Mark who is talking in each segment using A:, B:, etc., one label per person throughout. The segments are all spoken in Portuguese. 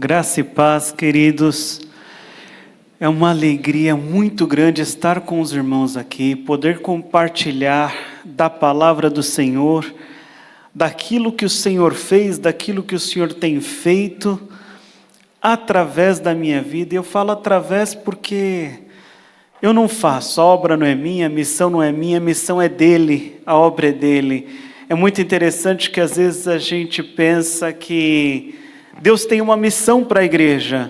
A: Graça e paz, queridos. É uma alegria muito grande estar com os irmãos aqui, poder compartilhar da palavra do Senhor, daquilo que o Senhor fez, daquilo que o Senhor tem feito através da minha vida. E eu falo através porque eu não faço, a obra não é minha, a missão não é minha, a missão é dele, a obra é dele. É muito interessante que às vezes a gente pensa que Deus tem uma missão para a igreja,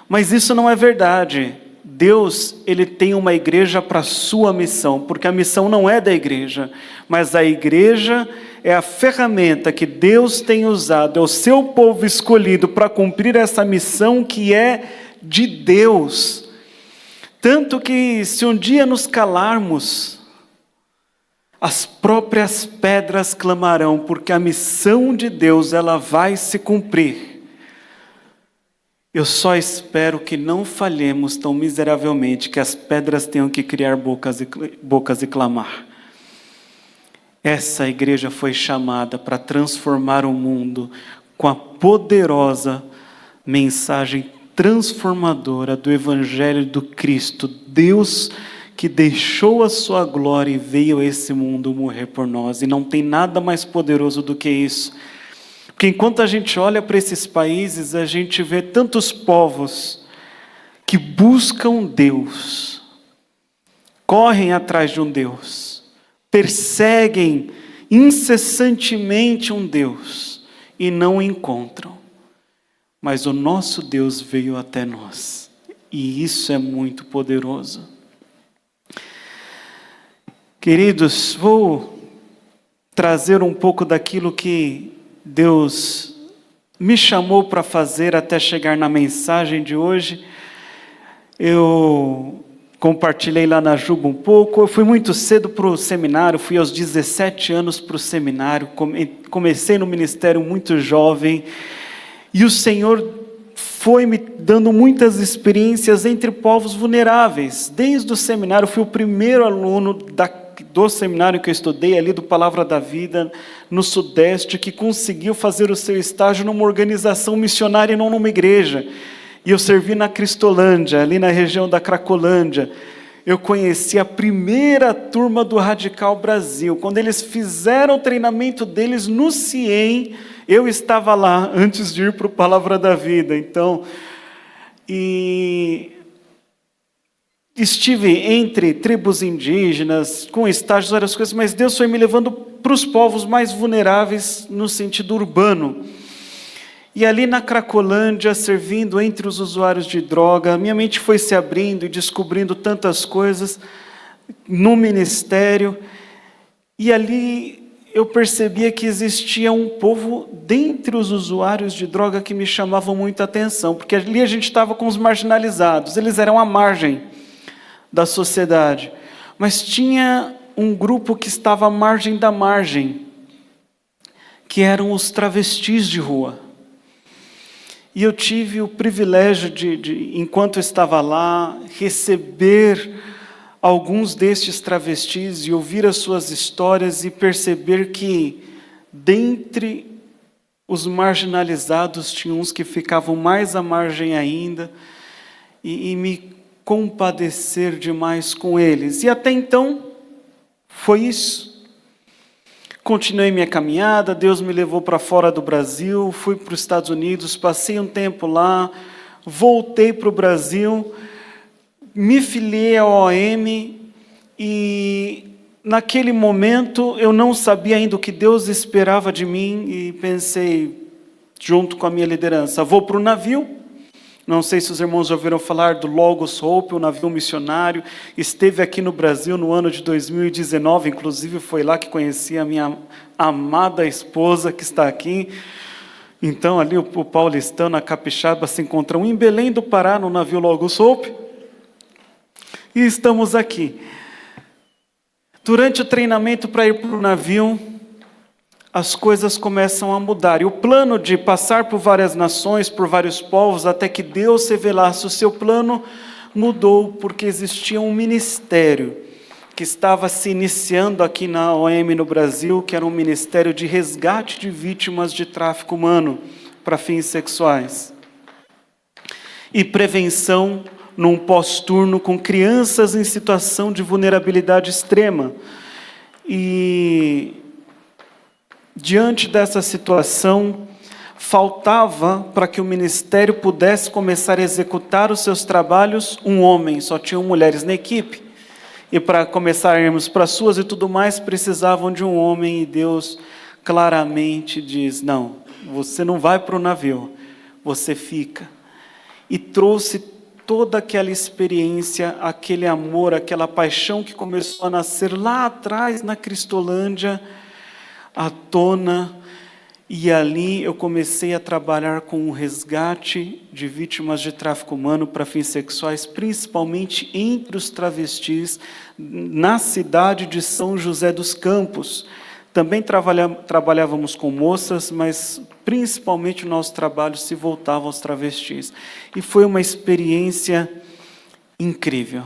A: mas isso não é verdade. Deus, ele tem uma igreja para a sua missão, porque a missão não é da igreja, mas a igreja é a ferramenta que Deus tem usado, é o seu povo escolhido para cumprir essa missão que é de Deus. Tanto que se um dia nos calarmos, as próprias pedras clamarão, porque a missão de Deus ela vai se cumprir. Eu só espero que não falhemos tão miseravelmente que as pedras tenham que criar bocas e clamar. Essa igreja foi chamada para transformar o mundo com a poderosa mensagem transformadora do Evangelho do Cristo, Deus que deixou a sua glória e veio a esse mundo morrer por nós. E não tem nada mais poderoso do que isso. Porque enquanto a gente olha para esses países, a gente vê tantos povos que buscam Deus, correm atrás de um Deus, perseguem incessantemente um Deus e não encontram. Mas o nosso Deus veio até nós, e isso é muito poderoso. Queridos, vou trazer um pouco daquilo que Deus me chamou para fazer até chegar na mensagem de hoje. Eu compartilhei lá na Juba um pouco. Eu fui muito cedo para o seminário, fui aos 17 anos para o seminário, comecei no ministério muito jovem, e o Senhor foi me dando muitas experiências entre povos vulneráveis. Desde o seminário, fui o primeiro aluno do seminário que eu estudei ali, do Palavra da Vida, no Sudeste, que conseguiu fazer o seu estágio numa organização missionária e não numa igreja. E eu servi na Cristolândia, ali na região da Cracolândia. Eu conheci a primeira turma do Radical Brasil. Quando eles fizeram o treinamento deles no CIEM, eu estava lá, antes de ir para o Palavra da Vida. Então, estive entre tribos indígenas, com estágios, várias coisas, mas Deus foi me levando para os povos mais vulneráveis no sentido urbano. E ali na Cracolândia, servindo entre os usuários de droga, minha mente foi se abrindo e descobrindo tantas coisas no ministério. E ali eu percebia que existia um povo dentre os usuários de droga que me chamavam muita atenção, porque ali a gente estava com os marginalizados, eles eram à margem da sociedade, mas tinha um grupo que estava à margem da margem, que eram os travestis de rua. E eu tive o privilégio de enquanto estava lá, receber alguns destes travestis e ouvir as suas histórias e perceber que, dentre os marginalizados, tinha uns que ficavam mais à margem ainda, e me compadecer demais com eles. E até então, foi isso. Continuei minha caminhada, Deus me levou para fora do Brasil, fui para os Estados Unidos, passei um tempo lá, voltei para o Brasil, me filiei ao OM, e naquele momento eu não sabia ainda o que Deus esperava de mim, e pensei, junto com a minha liderança, vou para o navio. Não sei se os irmãos já ouviram falar do Logos Hope, o navio missionário. Esteve aqui no Brasil no ano de 2019, inclusive foi lá que conheci a minha amada esposa que está aqui. Então ali o paulistano, a capixaba se encontram em Belém do Pará, no navio Logos Hope. E estamos aqui. Durante o treinamento para ir para o navio, as coisas começam a mudar. E o plano de passar por várias nações, por vários povos, até que Deus revelasse o seu plano, mudou, porque existia um ministério que estava se iniciando aqui na OM no Brasil, que era um ministério de resgate de vítimas de tráfico humano para fins sexuais. e prevenção num pós-turno com crianças em situação de vulnerabilidade extrema. E diante dessa situação, faltava para que o ministério pudesse começar a executar os seus trabalhos um homem, só tinham mulheres na equipe. E para começarmos para as suas e tudo mais, precisavam de um homem, e Deus claramente diz: não, você não vai para o navio, você fica. E trouxe toda aquela experiência, aquele amor, aquela paixão que começou a nascer lá atrás na Cristolândia, à tona, e ali eu comecei a trabalhar com o resgate de vítimas de tráfico humano para fins sexuais, principalmente entre os travestis, na cidade de São José dos Campos. Também trabalhávamos com moças, mas principalmente o nosso trabalho se voltava aos travestis. E foi uma experiência incrível.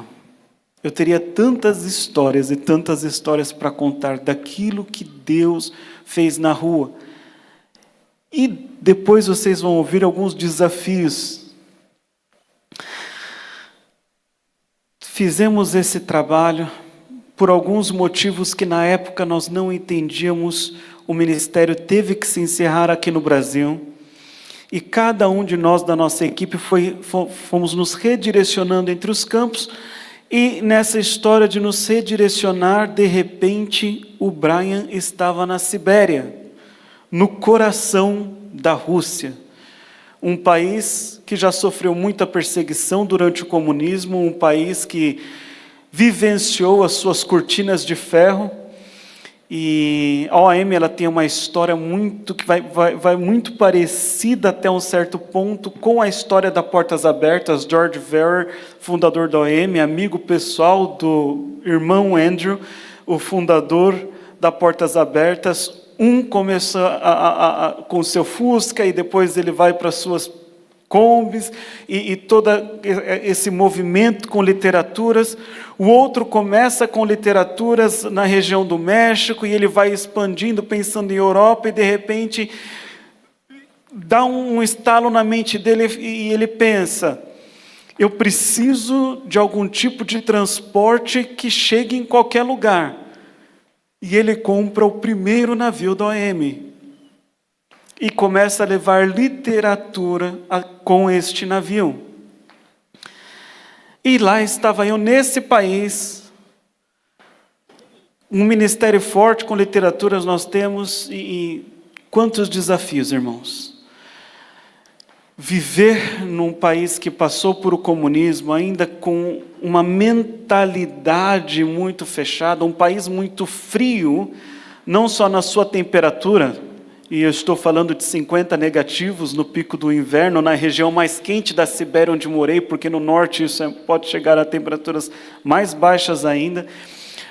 A: Eu teria tantas histórias e tantas histórias para contar daquilo que Deus fez na rua. E depois vocês vão ouvir alguns desafios. Fizemos esse trabalho por alguns motivos que na época nós não entendíamos. O ministério teve que se encerrar aqui no Brasil. E cada um de nós da nossa equipe fomos nos redirecionando entre os campos. E nessa história de nos redirecionar, de repente, o Brian estava na Sibéria, no coração da Rússia, um país que já sofreu muita perseguição durante o comunismo, um país que vivenciou as suas cortinas de ferro. E a OAM ela tem uma história que vai muito parecida até um certo ponto com a história da Portas Abertas. George Verwer, fundador da OAM, amigo pessoal do irmão Andrew, o fundador da Portas Abertas. Começa com seu Fusca e depois ele vai para suas Kombis e todo esse movimento com literaturas. O outro começa com literaturas na região do México e ele vai expandindo, pensando em Europa, e de repente dá um estalo na mente dele e ele pensa: eu preciso de algum tipo de transporte que chegue em qualquer lugar. E ele compra o primeiro navio da OAM e começa a levar literatura com este navio. E lá estava eu, nesse país, um ministério forte com literaturas nós temos, e quantos desafios, irmãos. Viver num país que passou por o comunismo, ainda com uma mentalidade muito fechada, um país muito frio, não só na sua temperatura, e eu estou falando de 50 negativos no pico do inverno, na região mais quente da Sibéria onde morei, porque no norte isso pode chegar a temperaturas mais baixas ainda,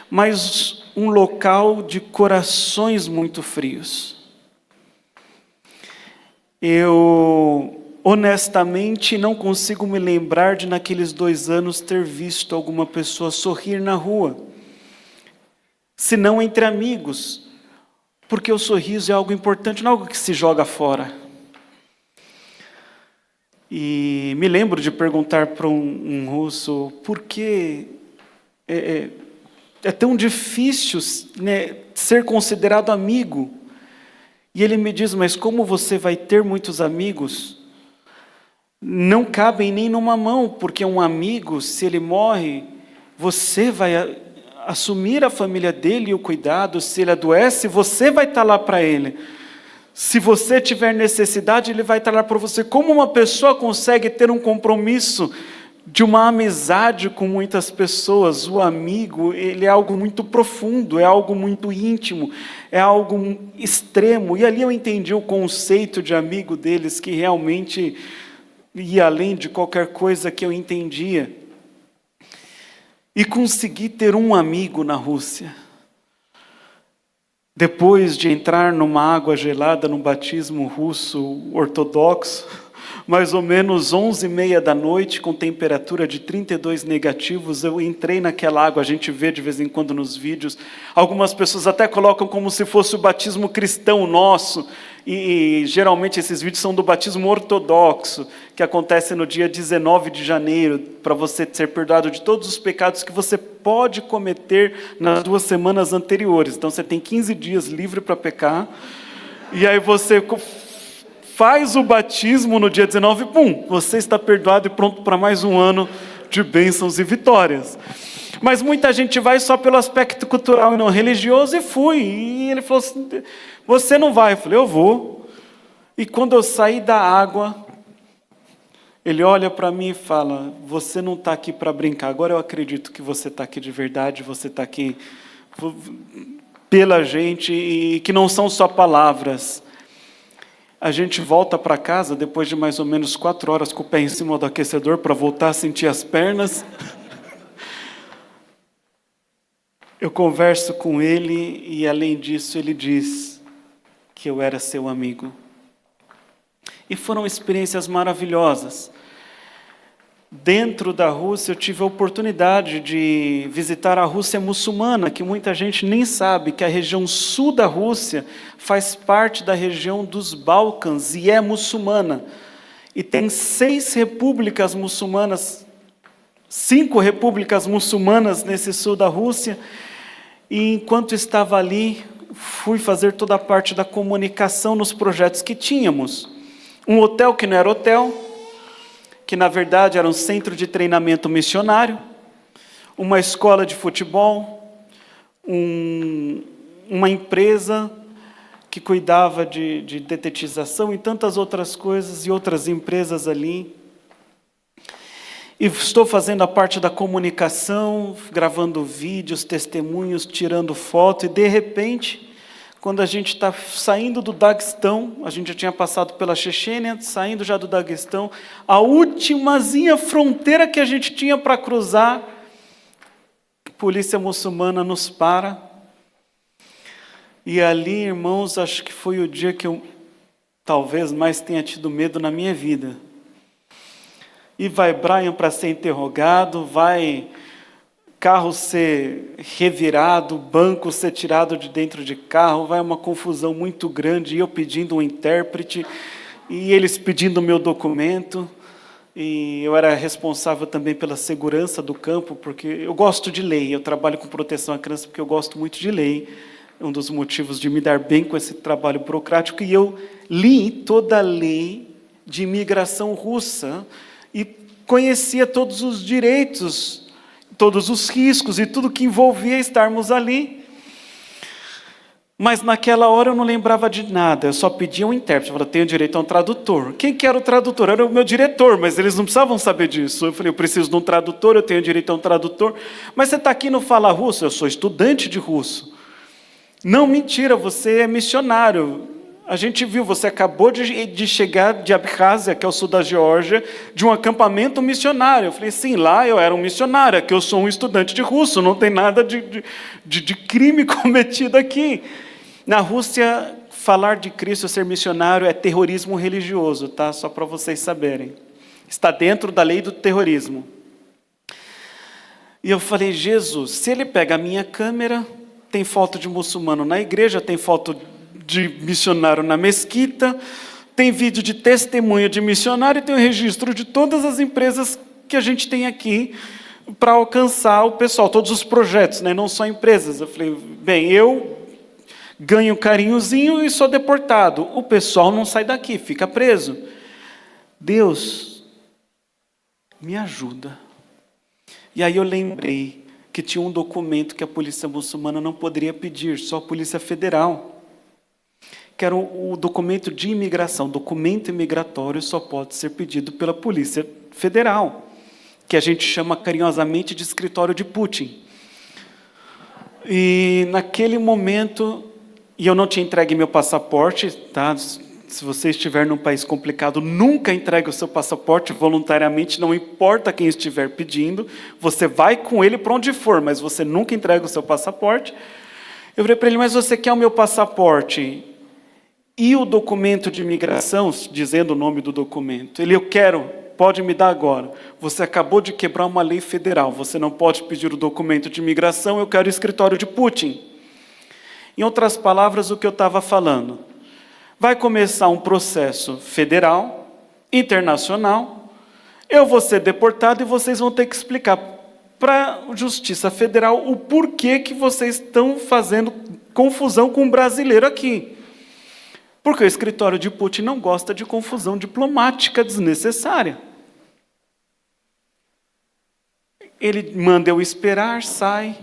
A: mas um local de corações muito frios. Eu honestamente não consigo me lembrar de naqueles 2 anos ter visto alguma pessoa sorrir na rua, senão entre amigos, porque o sorriso é algo importante, não é algo que se joga fora. E me lembro de perguntar para um russo por que é tão difícil, né, ser considerado amigo. E ele me diz: mas como você vai ter muitos amigos? Não cabem nem numa mão, porque um amigo, se ele morre, você vai assumir a família dele e o cuidado. Se ele adoece, você vai estar lá para ele. Se você tiver necessidade, ele vai estar lá para você. Como uma pessoa consegue ter um compromisso de uma amizade com muitas pessoas? O amigo, ele é algo muito profundo, é algo muito íntimo, é algo extremo. E ali eu entendi o conceito de amigo deles, que realmente ia além de qualquer coisa que eu entendia. E consegui ter um amigo na Rússia. Depois de entrar numa água gelada, num batismo russo ortodoxo, mais ou menos 11h30 da noite, com temperatura de 32 negativos, eu entrei naquela água. A gente vê de vez em quando nos vídeos, algumas pessoas até colocam como se fosse o batismo cristão nosso, e geralmente esses vídeos são do batismo ortodoxo, que acontece no dia 19 de janeiro, para você ser perdoado de todos os pecados que você pode cometer nas 2 semanas anteriores. Então você tem 15 dias livre para pecar, e aí você faz o batismo no dia 19, pum, você está perdoado e pronto para mais um ano de bênçãos e vitórias. Mas muita gente vai só pelo aspecto cultural e não religioso, e fui. E ele falou assim, você não vai? Eu falei, eu vou. E quando eu saí da água, ele olha para mim e fala, você não está aqui para brincar, agora eu acredito que você está aqui de verdade, você está aqui pela gente, e que não são só palavras. A gente volta para casa, depois de mais ou menos 4 horas com o pé em cima do aquecedor, para voltar a sentir as pernas. Eu converso com ele e, além disso, ele diz que eu era seu amigo. E foram experiências maravilhosas. Dentro da Rússia, eu tive a oportunidade de visitar a Rússia muçulmana, que muita gente nem sabe, que a região sul da Rússia faz parte da região dos Balcãs e é muçulmana. E tem 6 repúblicas muçulmanas, 5 repúblicas muçulmanas nesse sul da Rússia. E enquanto estava ali, fui fazer toda a parte da comunicação nos projetos que tínhamos. Um hotel que não era hotel, que na verdade era um centro de treinamento missionário, uma escola de futebol, uma empresa que cuidava de detetização e tantas outras coisas, e outras empresas ali. E estou fazendo a parte da comunicação, gravando vídeos, testemunhos, tirando foto, e de repente, quando a gente está saindo do Daguestão, a gente já tinha passado pela Chechênia, saindo já do Daguestão, a ultimazinha fronteira que a gente tinha para cruzar, a polícia muçulmana nos para. E ali, irmãos, acho que foi o dia que eu talvez mais tenha tido medo na minha vida. E vai Brian para ser interrogado, vai carro ser revirado, banco ser tirado de dentro de carro, vai uma confusão muito grande, e eu pedindo um intérprete, e eles pedindo o meu documento, e eu era responsável também pela segurança do campo, porque eu gosto de lei, eu trabalho com proteção à criança porque eu gosto muito de lei, é um dos motivos de me dar bem com esse trabalho burocrático, e eu li toda a lei de imigração russa, e conhecia todos os direitos, todos os riscos e tudo que envolvia estarmos ali. Mas naquela hora eu não lembrava de nada, eu só pedia um intérprete, eu falei, tenho direito a um tradutor. Quem que era o tradutor? Era o meu diretor, mas eles não precisavam saber disso. Eu falei, eu preciso de um tradutor, eu tenho direito a um tradutor. Mas você está aqui e não fala russo? Eu sou estudante de russo. Não, mentira, você é missionário. A gente viu, você acabou de chegar de Abkhazia, que é o sul da Geórgia, de um acampamento missionário. Eu falei, sim, lá eu era um missionário, aqui eu sou um estudante de russo, não tem nada de crime cometido aqui. Na Rússia, falar de Cristo, ser missionário, é terrorismo religioso, tá? Só para vocês saberem. Está dentro da lei do terrorismo. E eu falei, Jesus, se ele pega a minha câmera, tem foto de muçulmano na igreja, tem foto de missionário na mesquita, tem vídeo de testemunho de missionário, e tem o registro de todas as empresas que a gente tem aqui para alcançar o pessoal, todos os projetos, né? Não só empresas. Eu falei, bem, eu ganho um carinhozinho e sou deportado, o pessoal não sai daqui, fica preso. Deus, me ajuda. E aí eu lembrei que tinha um documento que a polícia muçulmana não poderia pedir, só a Polícia Federal, que era o documento de imigração. Documento imigratório só pode ser pedido pela Polícia Federal, que a gente chama carinhosamente de escritório de Putin. E naquele momento, e eu não tinha entregue meu passaporte, tá? Se você estiver num país complicado, nunca entregue o seu passaporte voluntariamente, não importa quem estiver pedindo, você vai com ele para onde for, mas você nunca entrega o seu passaporte. Eu falei para ele, mas você quer o meu passaporte E o documento de imigração, dizendo o nome do documento, eu quero, pode me dar agora. Você acabou de quebrar uma lei federal, você não pode pedir o documento de imigração, eu quero o escritório de Putin. Em outras palavras, o que eu estava falando. Vai começar um processo federal, internacional, eu vou ser deportado e vocês vão ter que explicar para a Justiça Federal o porquê que vocês estão fazendo confusão com um brasileiro aqui. Porque o escritório de Putin não gosta de confusão diplomática desnecessária. Ele manda eu esperar, sai,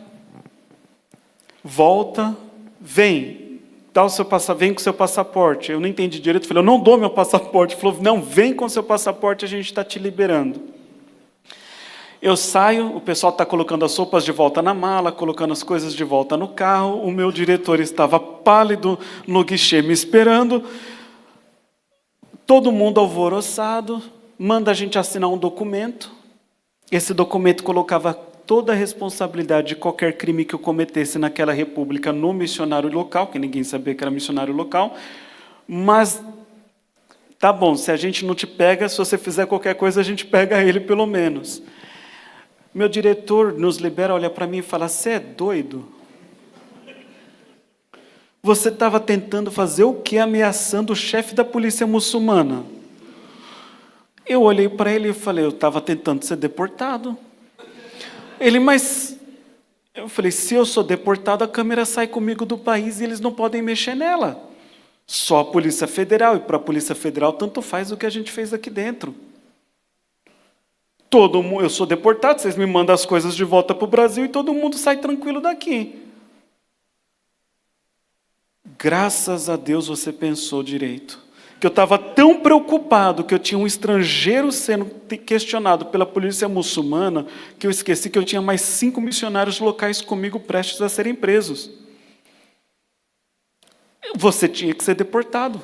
A: volta, vem, vem com o seu passaporte. Eu não entendi direito, falei, eu não dou meu passaporte. Ele falou, não, vem com o seu passaporte, a gente está te liberando. Eu saio, o pessoal está colocando as roupas de volta na mala, colocando as coisas de volta no carro, o meu diretor estava pálido no guichê me esperando, todo mundo alvoroçado, manda a gente assinar um documento, esse documento colocava toda a responsabilidade de qualquer crime que eu cometesse naquela república no missionário local, que ninguém sabia que era missionário local, mas tá bom, se a gente não te pega, se você fizer qualquer coisa, a gente pega ele pelo menos. Meu diretor nos libera, olha para mim e fala, você é doido? Você estava tentando fazer o quê? Ameaçando o chefe da polícia muçulmana. Eu olhei para ele e falei, eu estava tentando ser deportado. Ele, mas... Eu falei, se eu sou deportado, a câmera sai comigo do país e eles não podem mexer nela. Só a Polícia Federal, e para a Polícia Federal tanto faz o que a gente fez aqui dentro. Eu sou deportado, vocês me mandam as coisas de volta para o Brasil e todo mundo sai tranquilo daqui. Graças a Deus você pensou direito. Que eu estava tão preocupado que eu tinha um estrangeiro sendo questionado pela polícia muçulmana, que eu esqueci que eu tinha mais 5 missionários locais comigo prestes a serem presos. Você tinha que ser deportado.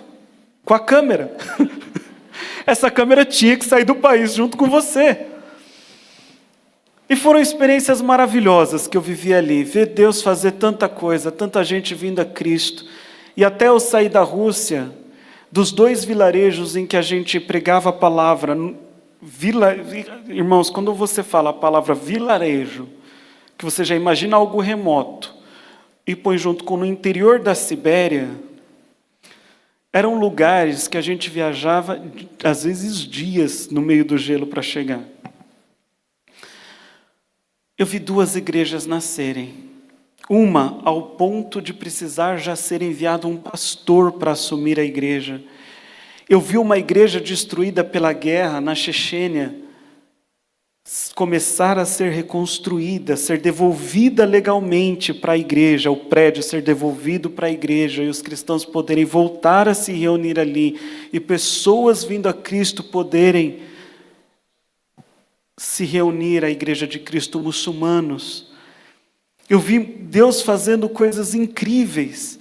A: Com a câmera. Essa câmera tinha que sair do país junto com você. E foram experiências maravilhosas que eu vivi ali, ver Deus fazer tanta coisa, tanta gente vindo a Cristo. E até eu sair da Rússia, dos 2 vilarejos em que a gente pregava a palavra, irmãos, quando você fala a palavra vilarejo, que você já imagina algo remoto, e põe junto com no interior da Sibéria, eram lugares que a gente viajava, às vezes dias, no meio do gelo para chegar. Eu vi 2 igrejas nascerem. Uma, ao ponto de precisar já ser enviado um pastor para assumir a igreja. Eu vi uma igreja destruída pela guerra na Chechênia começar a ser reconstruída, ser devolvida legalmente para a igreja, o prédio ser devolvido para a igreja e os cristãos poderem voltar a se reunir ali e pessoas vindo a Cristo poderem se reunir à Igreja de Cristo muçulmanos. Eu vi Deus fazendo coisas incríveis.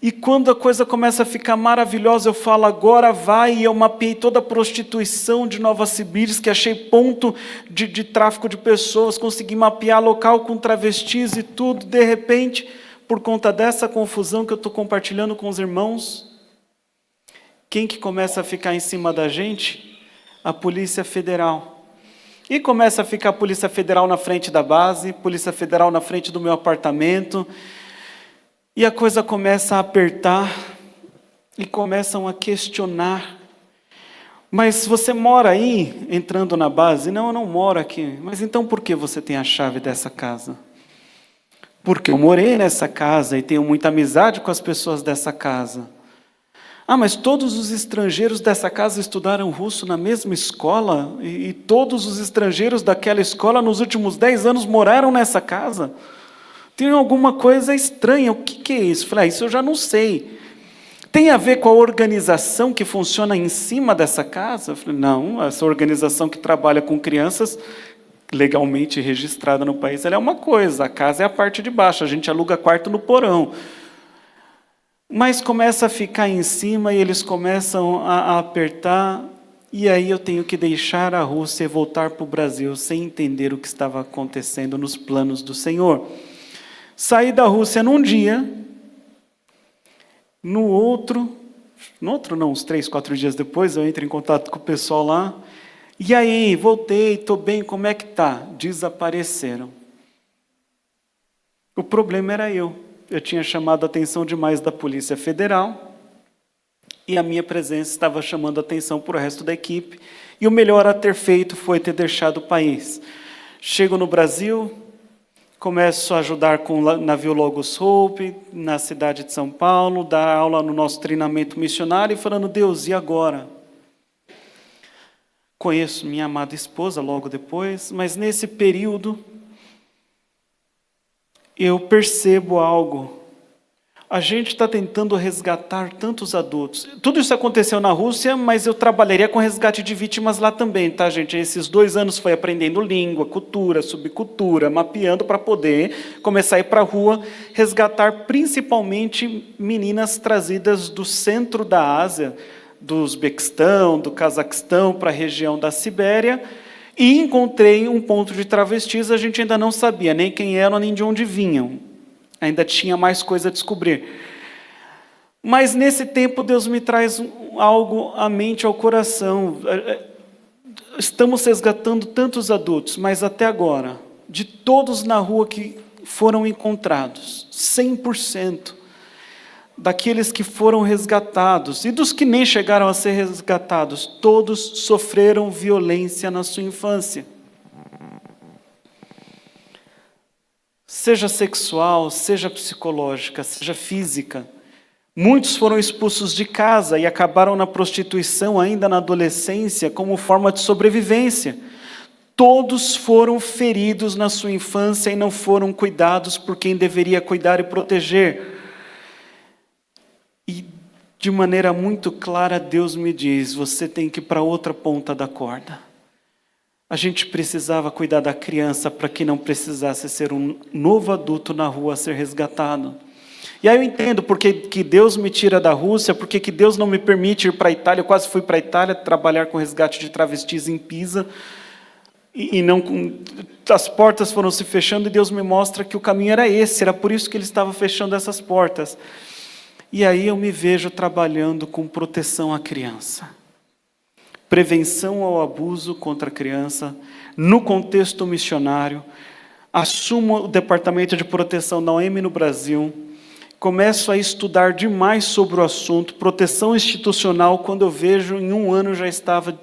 A: E quando a coisa começa a ficar maravilhosa, eu falo, agora vai, e eu mapeei toda a prostituição de Nova Sibíris, que achei ponto de tráfico de pessoas, consegui mapear local com travestis e tudo. De repente, por conta dessa confusão que eu estou compartilhando com os irmãos, quem que começa a ficar em cima da gente? A Polícia Federal. E começa a ficar a Polícia Federal na frente da base, Polícia Federal na frente do meu apartamento, e a coisa começa a apertar, e começam a questionar. Mas você mora aí, entrando na base? Não, eu não moro aqui. Mas então por que você tem a chave dessa casa? Porque eu morei nessa casa e tenho muita amizade com as pessoas dessa casa. Ah, mas todos os estrangeiros dessa casa estudaram russo na mesma escola? E todos os estrangeiros daquela escola nos últimos 10 anos moraram nessa casa? Tem alguma coisa estranha, o que é isso? Falei, isso eu já não sei. Tem a ver com a organização que funciona em cima dessa casa? Falei, não, essa organização que trabalha com crianças, legalmente registrada no país, ela é uma coisa, a casa é a parte de baixo, a gente aluga quarto no porão. Mas começa a ficar em cima e eles começam a apertar, e aí eu tenho que deixar a Rússia e voltar para o Brasil sem entender o que estava acontecendo nos planos do Senhor. Saí da Rússia num dia, no outro, No outro não, uns 3, 4 dias depois, eu entro em contato com o pessoal lá. E aí, voltei, estou bem, como é que tá? Desapareceram. O problema era eu. Eu tinha chamado a atenção demais da Polícia Federal e a minha presença estava chamando a atenção para o resto da equipe. E o melhor a ter feito foi ter deixado o país. Chego no Brasil, começo a ajudar com o navio Logos Hope, na cidade de São Paulo, dar aula no nosso treinamento missionário e falando, Deus, e agora? Conheço minha amada esposa logo depois, mas nesse período eu percebo algo. A gente está tentando resgatar tantos adultos. Tudo isso aconteceu na Rússia, mas eu trabalharia com resgate de vítimas lá também, tá, gente? Esses 2 anos foi aprendendo língua, cultura, subcultura, mapeando para poder começar a ir para a rua, resgatar principalmente meninas trazidas do centro da Ásia, do Uzbequistão, do Cazaquistão, para a região da Sibéria, e encontrei um ponto de travestis, a gente ainda não sabia nem quem eram, nem de onde vinham. Ainda tinha mais coisa a descobrir. Mas nesse tempo Deus me traz algo à mente, ao coração. Estamos resgatando tantos adultos, mas até agora, de todos na rua que foram encontrados, 100% daqueles que foram resgatados e dos que nem chegaram a ser resgatados, todos sofreram violência na sua infância. Seja sexual, seja psicológica, seja física. Muitos foram expulsos de casa e acabaram na prostituição ainda na adolescência como forma de sobrevivência. Todos foram feridos na sua infância e não foram cuidados por quem deveria cuidar e proteger. E de maneira muito clara Deus me diz, você tem que ir para outra ponta da corda. A gente precisava cuidar da criança para que não precisasse ser um novo adulto na rua a ser resgatado. E aí eu entendo porque que Deus me tira da Rússia, porque que Deus não me permite ir para a Itália. Eu quase fui para a Itália trabalhar com resgate de travestis em Pisa. E não, as portas foram se fechando e Deus me mostra que o caminho era esse. Era por isso que Ele estava fechando essas portas. E aí eu me vejo trabalhando com proteção à criança. Prevenção ao abuso contra a criança, no contexto missionário, assumo o departamento de proteção da OEM no Brasil, começo a estudar demais sobre o assunto, proteção institucional, quando eu vejo, em 1 ano já estava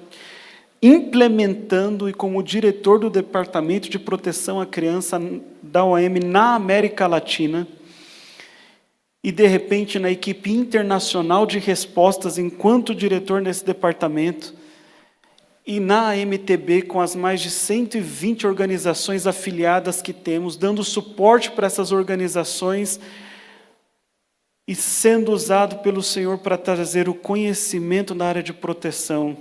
A: implementando e como diretor do departamento de proteção à criança da OEM na América Latina, e de repente na equipe internacional de respostas, enquanto diretor nesse departamento, e na AMTB, com as mais de 120 organizações afiliadas que temos, dando suporte para essas organizações e sendo usado pelo Senhor para trazer o conhecimento na área de proteção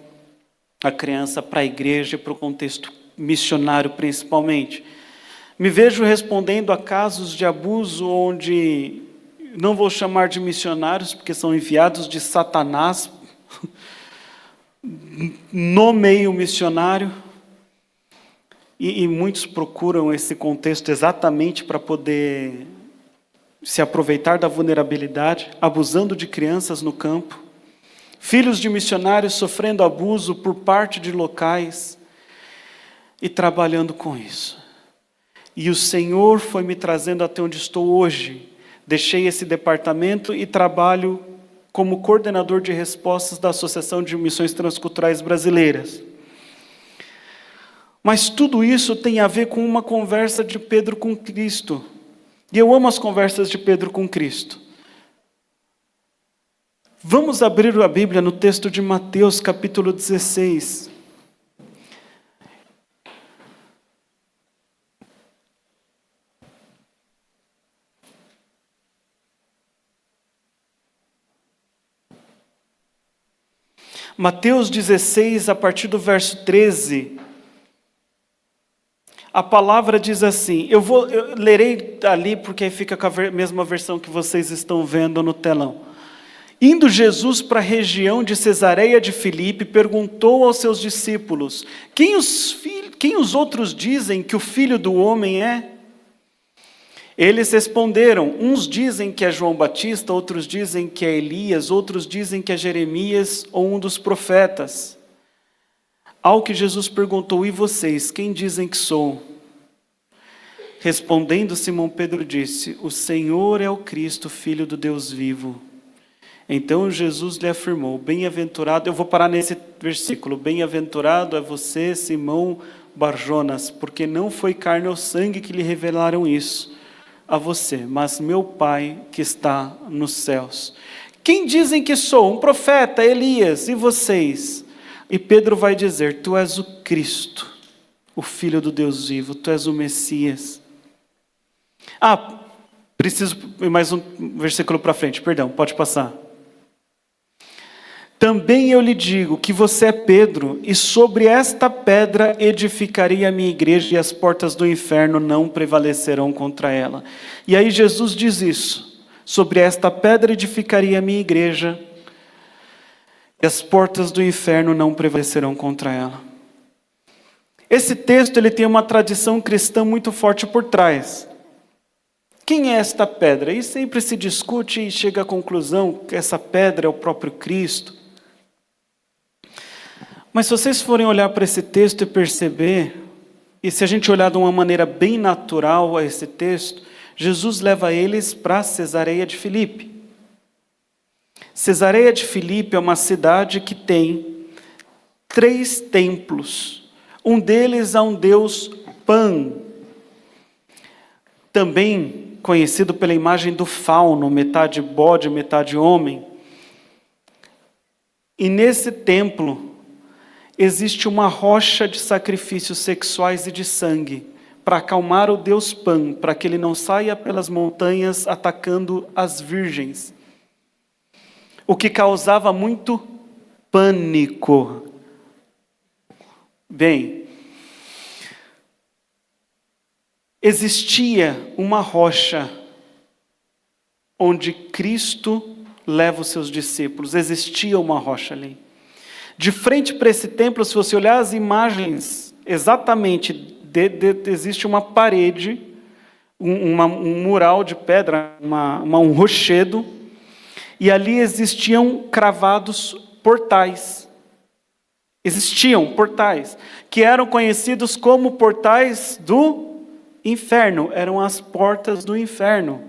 A: à criança para a igreja e para o contexto missionário principalmente. Me vejo respondendo a casos de abuso onde, não vou chamar de missionários, porque são enviados de Satanás, no meio missionário, e muitos procuram esse contexto exatamente para poder se aproveitar da vulnerabilidade, abusando de crianças no campo, filhos de missionários sofrendo abuso por parte de locais, e trabalhando com isso. E o Senhor foi me trazendo até onde estou hoje. Deixei esse departamento e trabalho como coordenador de respostas da Associação de Missões Transculturais Brasileiras. Mas tudo isso tem a ver com uma conversa de Pedro com Cristo. E eu amo as conversas de Pedro com Cristo. Vamos abrir a Bíblia no texto de Mateus, capítulo 16. Mateus 16, a partir do verso 13, a palavra diz assim, eu lerei ali porque fica com a mesma versão que vocês estão vendo no telão. Indo Jesus para a região de Cesareia de Filipe, perguntou aos seus discípulos, quem os outros dizem que o Filho do Homem é? Eles responderam, uns dizem que é João Batista, outros dizem que é Elias, outros dizem que é Jeremias ou um dos profetas. Ao que Jesus perguntou, e vocês, quem dizem que sou? Respondendo, Simão Pedro disse, o Senhor é o Cristo, Filho do Deus vivo. Então Jesus lhe afirmou, bem-aventurado, eu vou parar nesse versículo, bem-aventurado é você, Simão Barjonas, porque não foi carne ou sangue que lhe revelaram isso a você, mas meu Pai que está nos céus. Quem dizem que sou? Um profeta, Elias, e vocês? E Pedro vai dizer, tu és o Cristo, o Filho do Deus vivo, tu és o Messias. Preciso ir mais um versículo para frente, perdão, pode passar. Também eu lhe digo que você é Pedro, e sobre esta pedra edificarei a minha igreja, e as portas do inferno não prevalecerão contra ela. E aí Jesus diz isso, sobre esta pedra edificarei a minha igreja, e as portas do inferno não prevalecerão contra ela. Esse texto ele tem uma tradição cristã muito forte por trás. Quem é esta pedra? E sempre se discute e chega à conclusão que essa pedra é o próprio Cristo. Mas se vocês forem olhar para esse texto e perceber, e se a gente olhar de uma maneira bem natural a esse texto, Jesus leva eles para Cesareia de Filipe. Cesareia de Filipe é uma cidade que tem 3 templos. Um deles é um deus Pan, também conhecido pela imagem do fauno, metade bode, metade homem. E nesse templo existe uma rocha de sacrifícios sexuais e de sangue, para acalmar o deus Pan, para que ele não saia pelas montanhas atacando as virgens. O que causava muito pânico. Bem, existia uma rocha onde Cristo leva os seus discípulos. Existia uma rocha ali. De frente para esse templo, se você olhar as imagens, exatamente, existe uma parede, um mural de pedra, um rochedo, e ali existiam cravados portais. Existiam portais, que eram conhecidos como portais do inferno, eram as portas do inferno.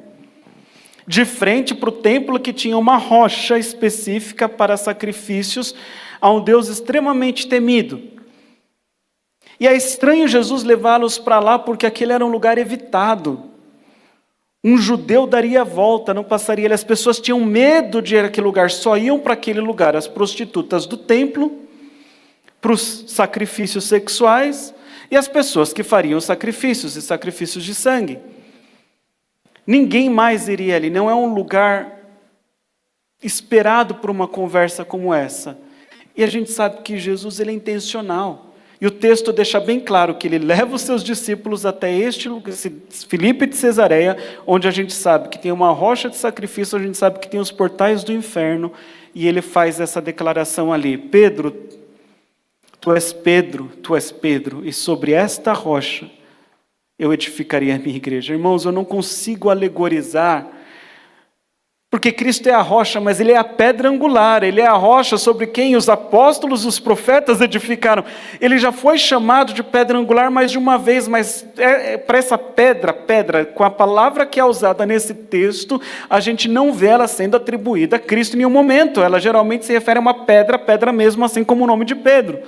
A: De frente para o templo que tinha uma rocha específica para sacrifícios a um Deus extremamente temido. E é estranho Jesus levá-los para lá, porque aquele era um lugar evitado. Um judeu daria a volta, não passaria. As pessoas tinham medo de ir àquele lugar, só iam para aquele lugar. As prostitutas do templo, para os sacrifícios sexuais, e as pessoas que fariam sacrifícios, e sacrifícios de sangue. Ninguém mais iria ali, não é um lugar esperado por uma conversa como essa. E a gente sabe que Jesus ele é intencional. E o texto deixa bem claro que ele leva os seus discípulos até este lugar, Filipe de Cesareia, onde a gente sabe que tem uma rocha de sacrifício, a gente sabe que tem os portais do inferno, e ele faz essa declaração ali: Pedro, tu és Pedro, e sobre esta rocha eu edificaria a minha igreja. Irmãos, eu não consigo alegorizar, porque Cristo é a rocha, mas Ele é a pedra angular, Ele é a rocha sobre quem os apóstolos, os profetas edificaram. Ele já foi chamado de pedra angular mais de uma vez, mas para essa pedra, com a palavra que é usada nesse texto, a gente não vê ela sendo atribuída a Cristo em nenhum momento. Ela geralmente se refere a uma pedra mesmo, assim como o nome de Pedro.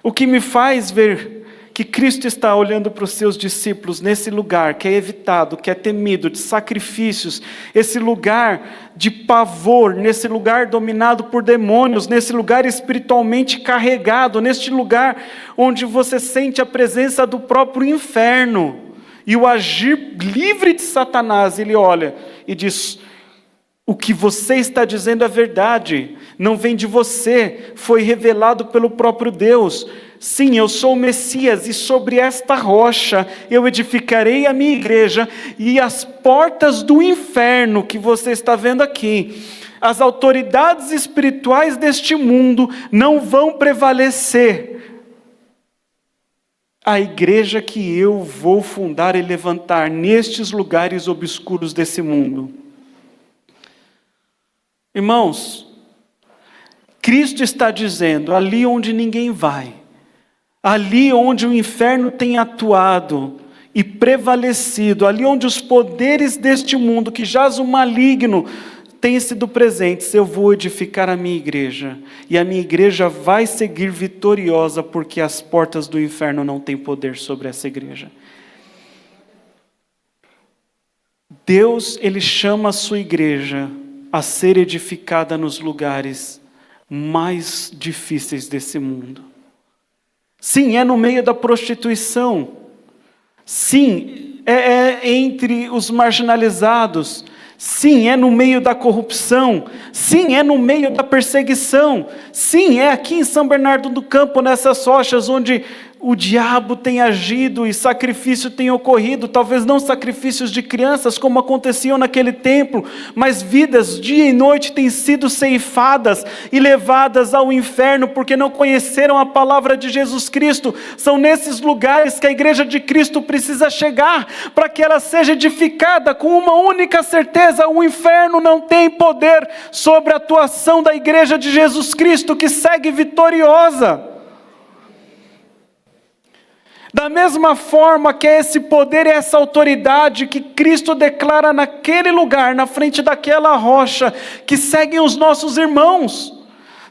A: O que me faz ver que Cristo está olhando para os seus discípulos nesse lugar que é evitado, que é temido, de sacrifícios, esse lugar de pavor, nesse lugar dominado por demônios, nesse lugar espiritualmente carregado, neste lugar onde você sente a presença do próprio inferno e o agir livre de Satanás. Ele olha e diz: o que você está dizendo é verdade, não vem de você, foi revelado pelo próprio Deus. Sim, eu sou o Messias, e sobre esta rocha eu edificarei a minha igreja, e as portas do inferno que você está vendo aqui, as autoridades espirituais deste mundo não vão prevalecer. a igreja que eu vou fundar e levantar nestes lugares obscuros desse mundo. Irmãos, Cristo está dizendo, ali onde ninguém vai, ali onde o inferno tem atuado e prevalecido, ali onde os poderes deste mundo, que jaz o maligno, têm sido presentes, eu vou edificar a minha igreja, e a minha igreja vai seguir vitoriosa, porque as portas do inferno não têm poder sobre essa igreja. Deus, Ele chama a sua igreja a ser edificada nos lugares mais difíceis desse mundo. Sim, é no meio da prostituição. Sim, é entre os marginalizados. Sim, é no meio da corrupção. Sim, é no meio da perseguição. Sim, é aqui em São Bernardo do Campo, nessas rochas onde o diabo tem agido e sacrifício tem ocorrido, talvez não sacrifícios de crianças como aconteciam naquele templo, mas vidas dia e noite têm sido ceifadas e levadas ao inferno porque não conheceram a palavra de Jesus Cristo. São nesses lugares que a igreja de Cristo precisa chegar, para que ela seja edificada com uma única certeza: o inferno não tem poder sobre a atuação da igreja de Jesus Cristo, que segue vitoriosa. Da mesma forma que é esse poder e essa autoridade que Cristo declara naquele lugar, na frente daquela rocha, que seguem os nossos irmãos,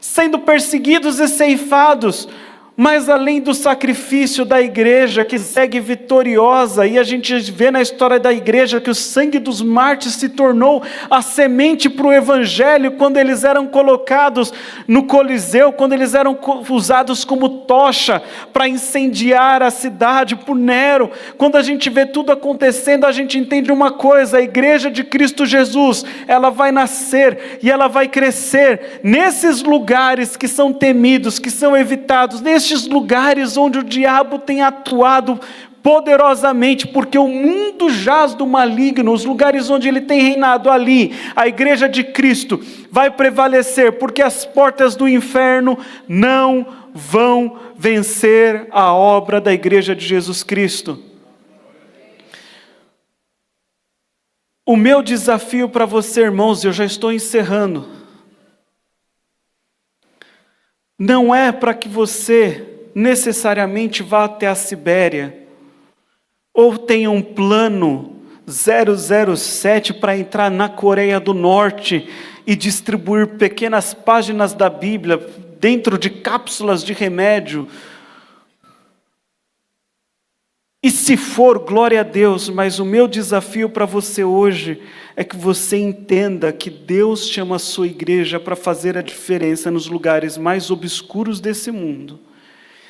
A: sendo perseguidos e ceifados, mas além do sacrifício da igreja que segue vitoriosa, e a gente vê na história da igreja que o sangue dos mártires se tornou a semente para o evangelho, quando eles eram colocados no Coliseu, quando eles eram usados como tocha para incendiar a cidade por Nero. Quando a gente vê tudo acontecendo, a gente entende uma coisa: a igreja de Cristo Jesus, ela vai nascer e ela vai crescer nesses lugares que são temidos, que são evitados, nestes lugares onde o diabo tem atuado poderosamente, porque o mundo jaz do maligno, os lugares onde ele tem reinado, ali a igreja de Cristo vai prevalecer, porque as portas do inferno não vão vencer a obra da igreja de Jesus Cristo. O meu desafio para você, irmãos, eu já estou encerrando, não é para que você necessariamente vá até a Sibéria, ou tenha um plano 007 para entrar na Coreia do Norte e distribuir pequenas páginas da Bíblia dentro de cápsulas de remédio. E se for, glória a Deus, mas o meu desafio para você hoje é que você entenda que Deus chama a sua igreja para fazer a diferença nos lugares mais obscuros desse mundo,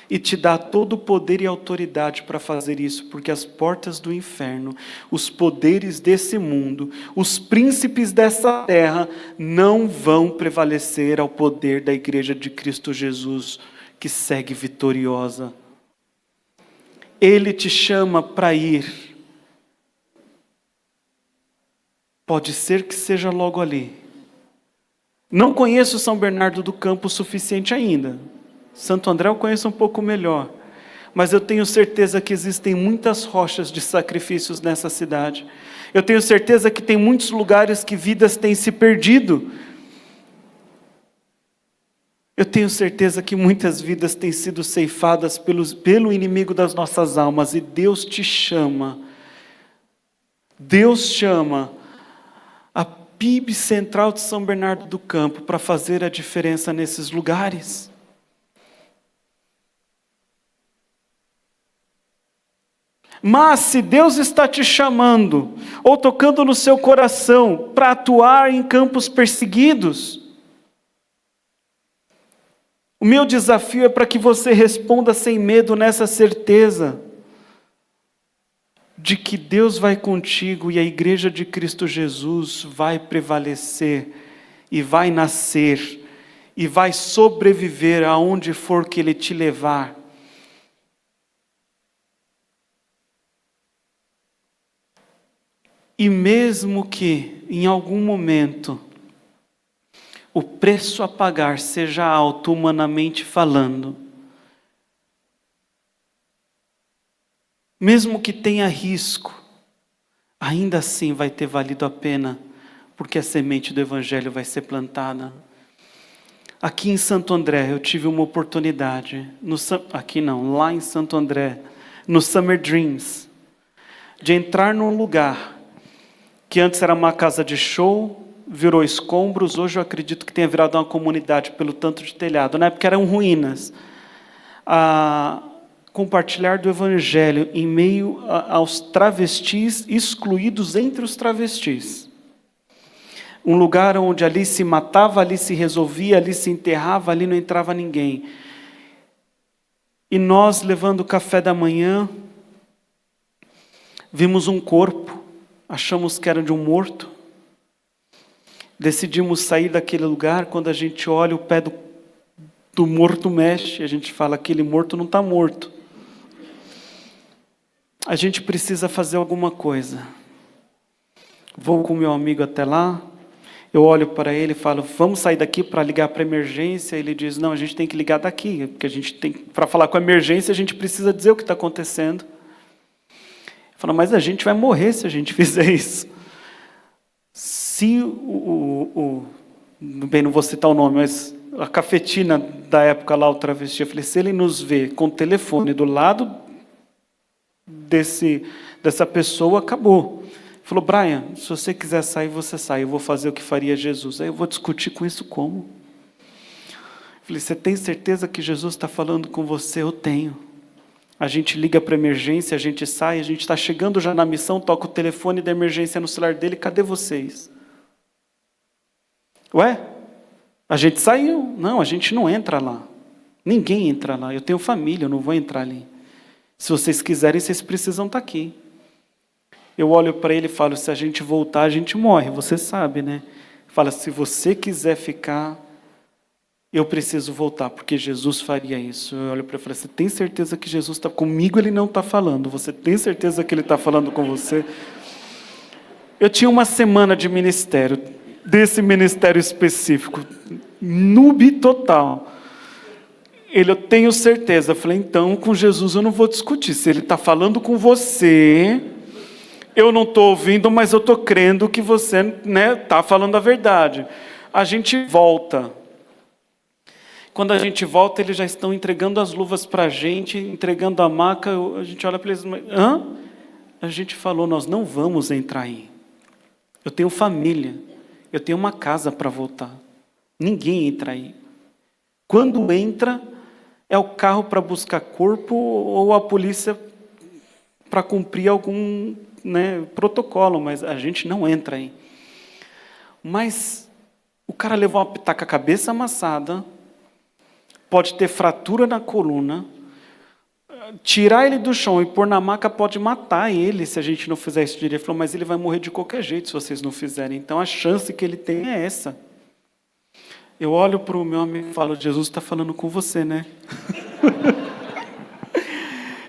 A: e te dá todo o poder e autoridade para fazer isso, porque as portas do inferno, os poderes desse mundo, os príncipes dessa terra, não vão prevalecer ao poder da igreja de Cristo Jesus, que segue vitoriosa. Ele te chama para ir. Pode ser que seja logo ali. Não conheço São Bernardo do Campo o suficiente ainda. Santo André eu conheço um pouco melhor. Mas eu tenho certeza que existem muitas rochas de sacrifícios nessa cidade. Eu tenho certeza que tem muitos lugares que vidas têm se perdido. Eu tenho certeza que muitas vidas têm sido ceifadas pelo inimigo das nossas almas, e Deus te chama. Deus chama a PIB Central de São Bernardo do Campo para fazer a diferença nesses lugares. Mas se Deus está te chamando, ou tocando no seu coração, para atuar em campos perseguidos, o meu desafio é para que você responda sem medo, nessa certeza de que Deus vai contigo e a igreja de Cristo Jesus vai prevalecer e vai nascer e vai sobreviver aonde for que Ele te levar. E mesmo que em algum momento o preço a pagar seja alto humanamente falando, mesmo que tenha risco, ainda assim vai ter valido a pena, porque a semente do Evangelho vai ser plantada. Aqui em Santo André eu tive uma oportunidade, lá em Santo André, no Summer Dreams, de entrar num lugar que antes era uma casa de show, virou escombros, hoje eu acredito que tenha virado uma comunidade pelo tanto de telhado, na época eram ruínas. Compartilhar do Evangelho em meio aos travestis, excluídos entre os travestis. Um lugar onde ali se matava, ali se resolvia, ali se enterrava, ali não entrava ninguém. E nós, levando o café da manhã, vimos um corpo, achamos que era de um morto. Decidimos sair daquele lugar. Quando a gente olha, o pé do morto mexe, a gente fala, aquele morto não está morto. A gente precisa fazer alguma coisa. Vou com meu amigo até lá, eu olho para ele e falo, vamos sair daqui para ligar para a emergência. Ele diz, não, a gente tem que ligar daqui, porque a gente tem, para falar com a emergência, a gente precisa dizer o que está acontecendo. Eu falo, mas a gente vai morrer se a gente fizer isso. Se bem, não vou citar o nome, mas a cafetina da época lá, o travesti, eu falei, se ele nos vê com o telefone do lado dessa pessoa, acabou. Ele falou, Brian, se você quiser sair, você sai, eu vou fazer o que faria Jesus. Aí eu vou discutir com isso como? Eu falei, você tem certeza que Jesus está falando com você? Eu tenho. A gente liga para a emergência, a gente sai, a gente está chegando já na missão, toca o telefone da emergência no celular dele, cadê vocês? Ué? A gente saiu. Não, a gente não entra lá. Ninguém entra lá. Eu tenho família, eu não vou entrar ali. Se vocês quiserem, vocês precisam estar aqui. Eu olho para ele e falo, se a gente voltar, a gente morre. Você sabe, né? Fala, se você quiser ficar, eu preciso voltar, porque Jesus faria isso. Eu olho para ele e falo, você tem certeza que Jesus está comigo? Ele não está falando. Você tem certeza que ele está falando com você? Eu tinha uma semana de ministério, desse ministério específico, noob total. Eu tenho certeza. Eu falei, então, com Jesus eu não vou discutir. Se ele está falando com você, eu não estou ouvindo, mas eu estou crendo que você está falando a verdade. A gente volta. Quando a gente volta, eles já estão entregando as luvas para a gente, entregando a maca. A gente olha para eles, hã? A gente falou, nós não vamos entrar aí. Eu tenho família, eu tenho uma casa para voltar. Ninguém entra aí. Quando entra, é o carro para buscar corpo ou a polícia para cumprir algum protocolo, mas a gente não entra aí. Mas o cara levou uma tá com a cabeça amassada, pode ter fratura na coluna, tirar ele do chão e pôr na maca pode matar ele se a gente não fizer isso direito. Ele falou, mas ele vai morrer de qualquer jeito se vocês não fizerem. Então a chance que ele tem é essa. Eu olho para o meu amigo e falo, Jesus está falando com você, né?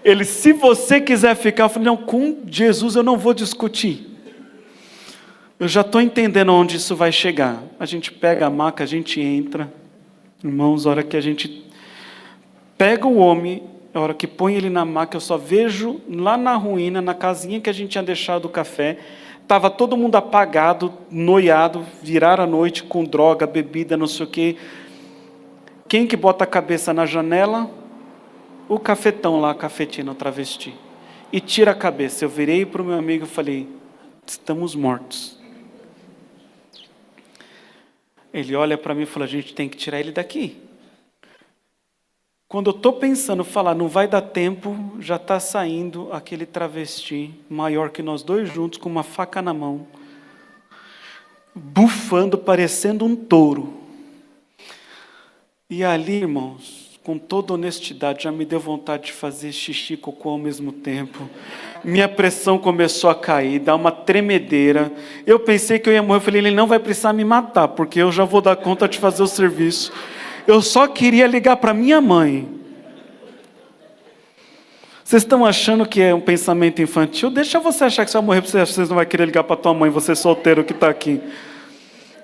A: Ele, se você quiser ficar, eu falei, não, com Jesus eu não vou discutir. Eu já estou entendendo onde isso vai chegar. A gente pega a maca, a gente entra. Irmãos, a hora que a gente pega o homem, a hora que põe ele na maca, eu só vejo lá na ruína, na casinha que a gente tinha deixado o café, estava todo mundo apagado, noiado, viraram a noite com droga, bebida, não sei o quê. Quem que bota a cabeça na janela? O cafetão lá, a cafetina, o travesti. E tira a cabeça. Eu virei para o meu amigo e falei, estamos mortos. Ele olha para mim e fala, a gente tem que tirar ele daqui. Quando eu estou pensando, falar, não vai dar tempo, já está saindo aquele travesti, maior que nós dois juntos, com uma faca na mão, bufando, parecendo um touro. E ali, irmãos, com toda honestidade, já me deu vontade de fazer xixi e cocô ao mesmo tempo. Minha pressão começou a cair, dar uma tremedeira. Eu pensei que eu ia morrer, eu falei, ele não vai precisar me matar, porque eu já vou dar conta de fazer o serviço. Eu só queria ligar para minha mãe. Vocês estão achando que é um pensamento infantil? Deixa você achar que você vai morrer, vocês não vão querer ligar para tua mãe, você solteiro que está aqui.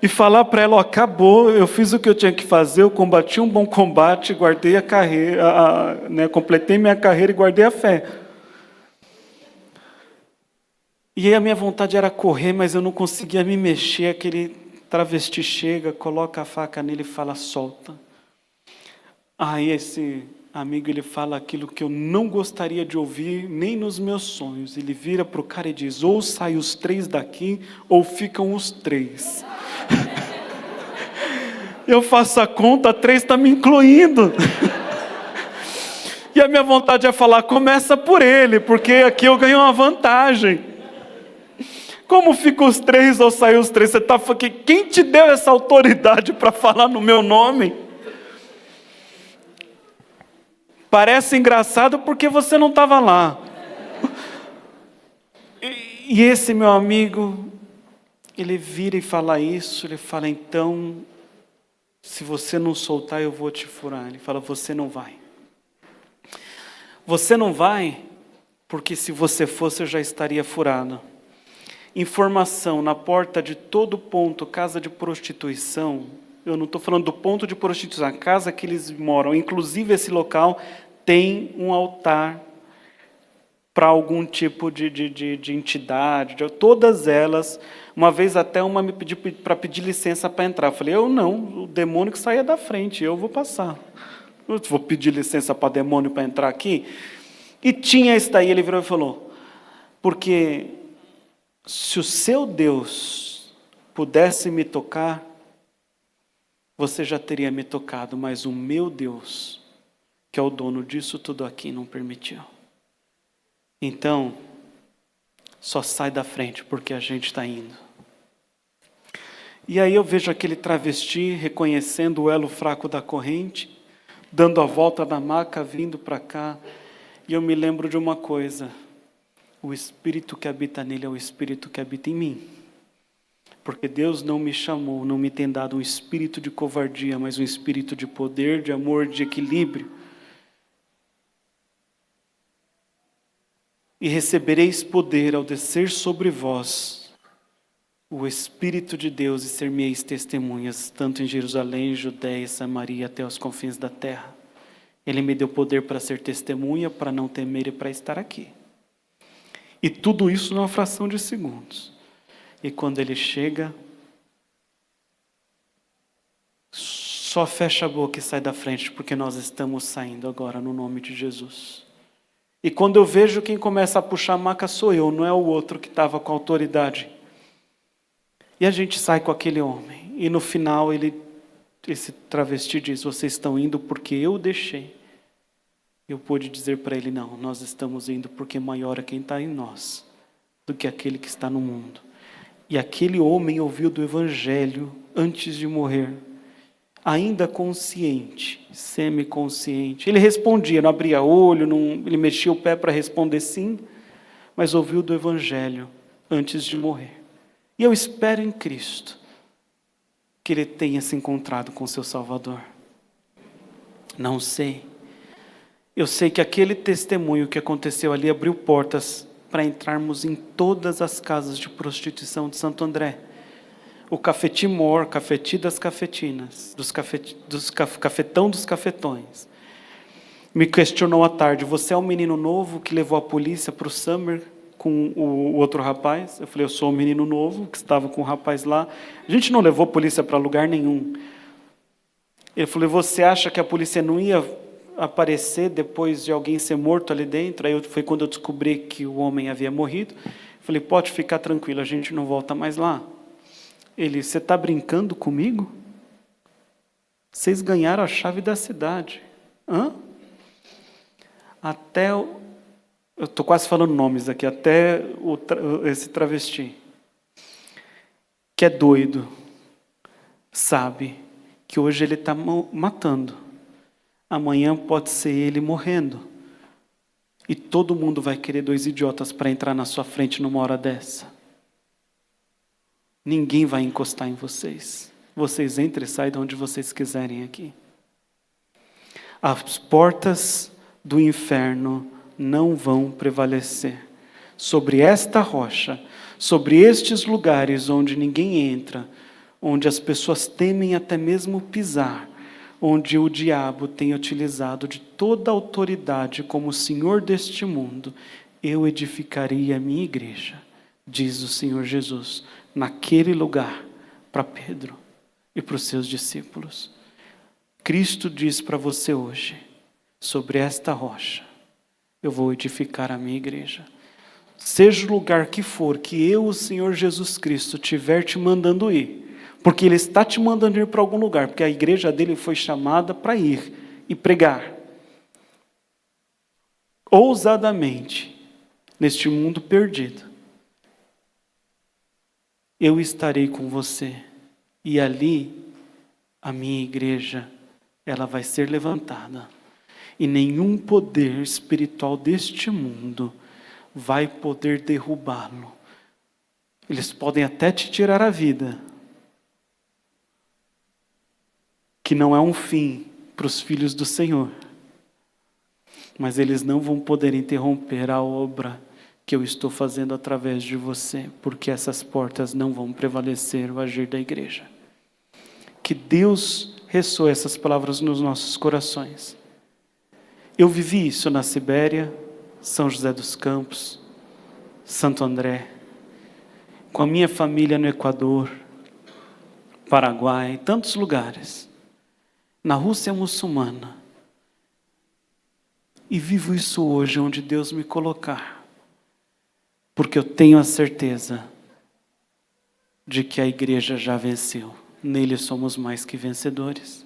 A: E falar para ela, acabou, eu fiz o que eu tinha que fazer, eu combati um bom combate, guardei a carreira, completei minha carreira e guardei a fé. E aí a minha vontade era correr, mas eu não conseguia me mexer. Aquele travesti chega, coloca a faca nele e fala, solta. Aí esse amigo, ele fala aquilo que eu não gostaria de ouvir, nem nos meus sonhos. Ele vira para o cara e diz, ou saem os 3 daqui, ou ficam os 3. Eu faço a conta, 3 está me incluindo. E a minha vontade é falar, começa por ele, porque aqui eu ganho uma vantagem. Como ficam os 3 ou saem os 3? Você está falando, quem te deu essa autoridade para falar no meu nome? Parece engraçado porque você não estava lá. E esse meu amigo, ele vira e fala isso, ele fala, então, se você não soltar, eu vou te furar. Ele fala, você não vai. Você não vai, porque se você fosse, eu já estaria furado. Informação, na porta de todo ponto, casa de prostituição, eu não estou falando do ponto de prostituição, a casa que eles moram, inclusive esse local tem um altar para algum tipo de entidade, todas elas. Uma vez até uma me pediu para pedir licença para entrar. Eu falei, eu não, o demônio que saia da frente, eu vou passar. Eu vou pedir licença para demônio para entrar aqui? E tinha esse daí, ele virou e falou, porque se o seu Deus pudesse me tocar, você já teria me tocado, mas o meu Deus, que é o dono disso tudo aqui, não permitiu. Então, só sai da frente, porque a gente está indo. E aí eu vejo aquele travesti reconhecendo o elo fraco da corrente, dando a volta na maca, vindo para cá, e eu me lembro de uma coisa, o Espírito que habita nele é o Espírito que habita em mim. Porque Deus não me chamou, não me tem dado um espírito de covardia, mas um espírito de poder, de amor, de equilíbrio. E recebereis poder ao descer sobre vós o Espírito de Deus e ser-me-eis testemunhas, tanto em Jerusalém, Judeia e Samaria, até os confins da terra. Ele me deu poder para ser testemunha, para não temer e para estar aqui. E tudo isso numa fração de segundos. E quando ele chega, só fecha a boca e sai da frente, porque nós estamos saindo agora no nome de Jesus. E quando eu vejo quem começa a puxar a maca sou eu, não é o outro que estava com autoridade. E a gente sai com aquele homem. E no final esse travesti diz, vocês estão indo porque eu deixei. Eu pude dizer para ele, não, nós estamos indo porque maior é quem está em nós do que aquele que está no mundo. E aquele homem ouviu do Evangelho antes de morrer, ainda consciente, semiconsciente. Ele respondia, não abria olho, ele mexia o pé para responder sim, mas ouviu do Evangelho antes de morrer. E eu espero em Cristo que ele tenha se encontrado com seu Salvador. Não sei. Eu sei que aquele testemunho que aconteceu ali abriu portas para entrarmos em todas as casas de prostituição de Santo André. O Cafeti Mor, Cafeti das Cafetinas, Cafetão dos Cafetões. Me questionou à tarde, você é o menino novo que levou a polícia para o Summer com o outro rapaz? Eu falei, eu sou o menino novo que estava com o rapaz lá. A gente não levou a polícia para lugar nenhum. Ele falou, você acha que a polícia não ia aparecer depois de alguém ser morto ali dentro? Aí foi quando eu descobri que o homem havia morrido. Falei, pode ficar tranquilo, a gente não volta mais lá. Ele, você está brincando comigo? Vocês ganharam a chave da cidade. Hã? Até, eu estou quase falando nomes aqui, até esse travesti, que é doido, sabe que hoje ele está matando. Amanhã pode ser ele morrendo. E todo mundo vai querer 2 idiotas para entrar na sua frente numa hora dessa. Ninguém vai encostar em vocês. Vocês entrem e saem de onde vocês quiserem aqui. As portas do inferno não vão prevalecer. Sobre esta rocha, sobre estes lugares onde ninguém entra, onde as pessoas temem até mesmo pisar, onde o diabo tem utilizado de toda a autoridade como senhor deste mundo, eu edificaria a minha igreja, diz o Senhor Jesus, naquele lugar, para Pedro e para os seus discípulos. Cristo diz para você hoje, sobre esta rocha, eu vou edificar a minha igreja. Seja o lugar que for, que eu, o Senhor Jesus Cristo, estiver te mandando ir, porque Ele está te mandando ir para algum lugar, porque a igreja dele foi chamada para ir e pregar. Ousadamente, neste mundo perdido, eu estarei com você, e ali, a minha igreja, ela vai ser levantada, e nenhum poder espiritual deste mundo vai poder derrubá-lo. Eles podem até te tirar a vida, que não é um fim para os filhos do Senhor, mas eles não vão poder interromper a obra que eu estou fazendo através de você, porque essas portas não vão prevalecer o agir da igreja. Que Deus ressoe essas palavras nos nossos corações. Eu vivi isso na Sibéria, São José dos Campos, Santo André, com a minha família no Equador, Paraguai, tantos lugares, na Rússia muçulmana. E vivo isso hoje onde Deus me colocar, porque eu tenho a certeza de que a igreja já venceu. Nele somos mais que vencedores.